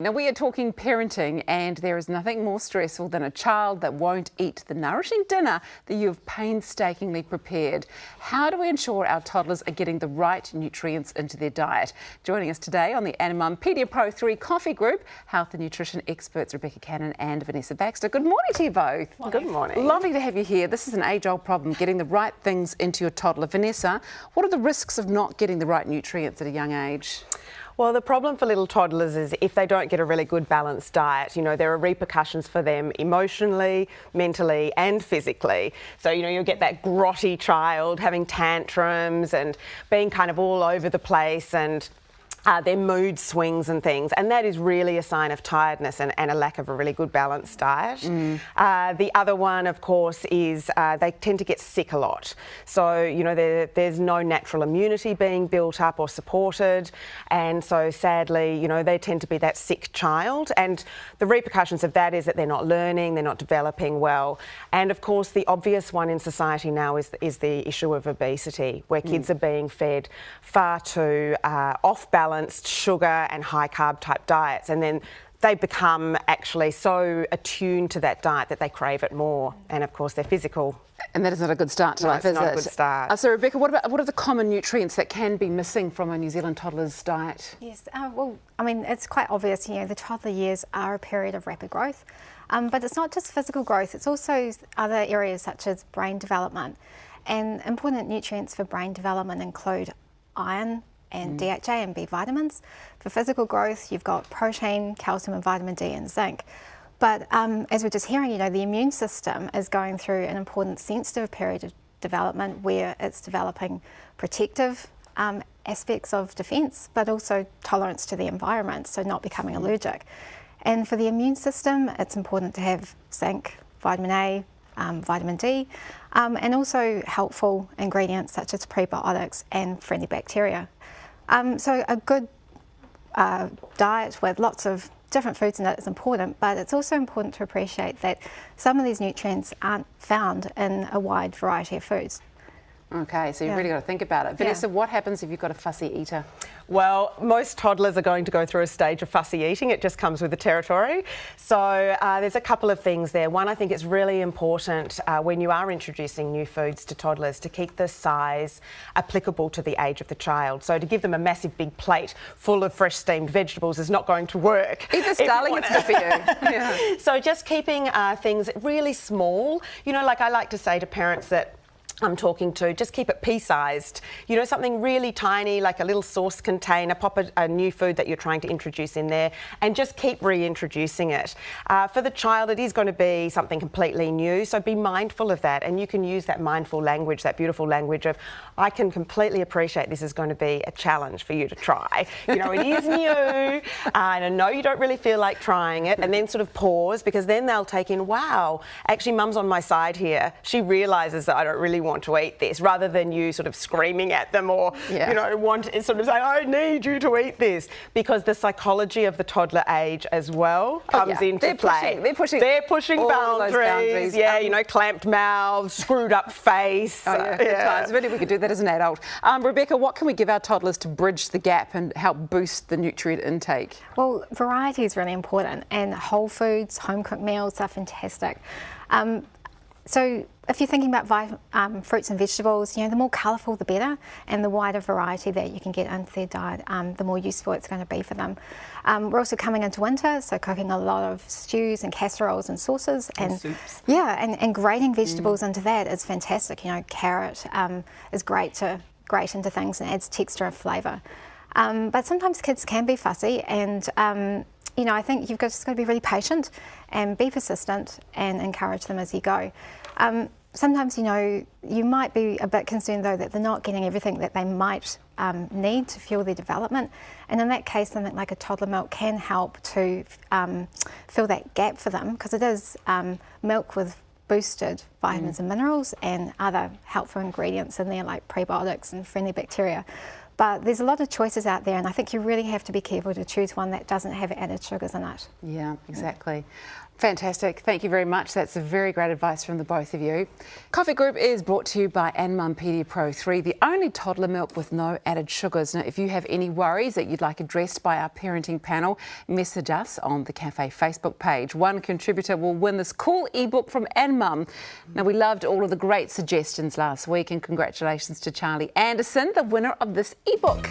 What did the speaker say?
Now we are talking parenting, and there is nothing more stressful than a child that won't eat the nourishing dinner that you have painstakingly prepared. How do we ensure our toddlers are getting the right nutrients into their diet? Joining us today on the Anmum Pedia Pro 3 Coffee Group, health and nutrition experts Rebecca Cannan and Vanessa Baxter. Good morning to you both. Good morning. Lovely to have you here. This is an age-old problem, getting the right things into your toddler. Vanessa, what are the risks of not getting the right nutrients at a young age? Well, the problem for little toddlers is if they don't get a really good balanced diet, there are repercussions for them emotionally, mentally and physically. So, you'll get that grotty child having tantrums and being kind of all over the place, and their mood swings and things, and that is really a sign of tiredness and a lack of a really good balanced diet. The other one, of course, is they tend to get sick a lot. So, there's no natural immunity being built up or supported, and so sadly, they tend to be that sick child, and the repercussions of that is that they're not learning, they're not developing well. And of course, the obvious one in society now is the issue of obesity, where kids are being fed far too off-balance sugar and high carb type diets, and then they become actually so attuned to that diet that they crave it more, and of course their physical. And that is not a good start to life, is it? It's not a good start. So Rebecca, what are the common nutrients that can be missing from a New Zealand toddler's diet? Yes, it's quite obvious, the toddler years are a period of rapid growth, but it's not just physical growth, it's also other areas such as brain development. And important nutrients for brain development include iron, and DHA and B vitamins. For physical growth, you've got protein, calcium and vitamin D and zinc. But as we're just hearing, the immune system is going through an important sensitive period of development where it's developing protective aspects of defence, but also tolerance to the environment, so not becoming allergic. And for the immune system, it's important to have zinc, vitamin A, vitamin D, and also helpful ingredients such as prebiotics and friendly bacteria. So a good diet with lots of different foods in it is important, but it's also important to appreciate that some of these nutrients aren't found in a wide variety of foods. Okay, so you've really got to think about it. Vanessa, what happens if you've got a fussy eater? Well, most toddlers are going to go through a stage of fussy eating. It just comes with the territory. So there's a couple of things there. One, I think it's really important when you are introducing new foods to toddlers to keep the size applicable to the age of the child. So to give them a massive big plate full of fresh steamed vegetables is not going to work. Eat this, darling, it's good for you. So just keeping things really small. Like I like to say to parents that I'm talking to, just keep it pea-sized. Something really tiny, like a little sauce container, pop a new food that you're trying to introduce in there, and just keep reintroducing it. For the child, it is going to be something completely new, so be mindful of that, and you can use that mindful language, that beautiful language of, I can completely appreciate this is going to be a challenge for you to try. It is new, and I know you don't really feel like trying it, and then sort of pause, because then they'll take in, wow, actually mum's on my side here. She realises that I don't really want to eat this, rather than you sort of screaming at them or want to sort of say, I need you to eat this, because the psychology of the toddler age as well comes into play. They're pushing boundaries. Clamped mouths, screwed up face. Good times. Really, we could do that as an adult. Rebecca, what can we give our toddlers to bridge the gap and help boost the nutrient intake? Well, variety is really important, and whole foods, home cooked meals are fantastic. So if you're thinking about fruits and vegetables, the more colourful the better, and the wider variety that you can get into their diet, the more useful it's going to be for them. We're also coming into winter, so cooking a lot of stews and casseroles and sauces and soups. And grating vegetables into that is fantastic. Carrot is great to grate into things and adds texture and flavour. But sometimes kids can be fussy, and I think you've just got to be really patient and be persistent and encourage them as you go. Sometimes, you might be a bit concerned though that they're not getting everything that they might need to fuel their development. And in that case, something like a toddler milk can help to fill that gap for them, because it is milk with boosted vitamins and minerals and other helpful ingredients in there like prebiotics and friendly bacteria. But there's a lot of choices out there, and I think you really have to be careful to choose one that doesn't have added sugars in it. Yeah, exactly. Fantastic. Thank you very much. That's a very great advice from the both of you. Coffee Group is brought to you by Anmum Pedi Pro 3, the only toddler milk with no added sugars. Now, if you have any worries that you'd like addressed by our parenting panel, message us on the Cafe Facebook page. One contributor will win this cool ebook from Anmum. Now, we loved all of the great suggestions last week, and congratulations to Charlie Anderson, the winner of this ebook.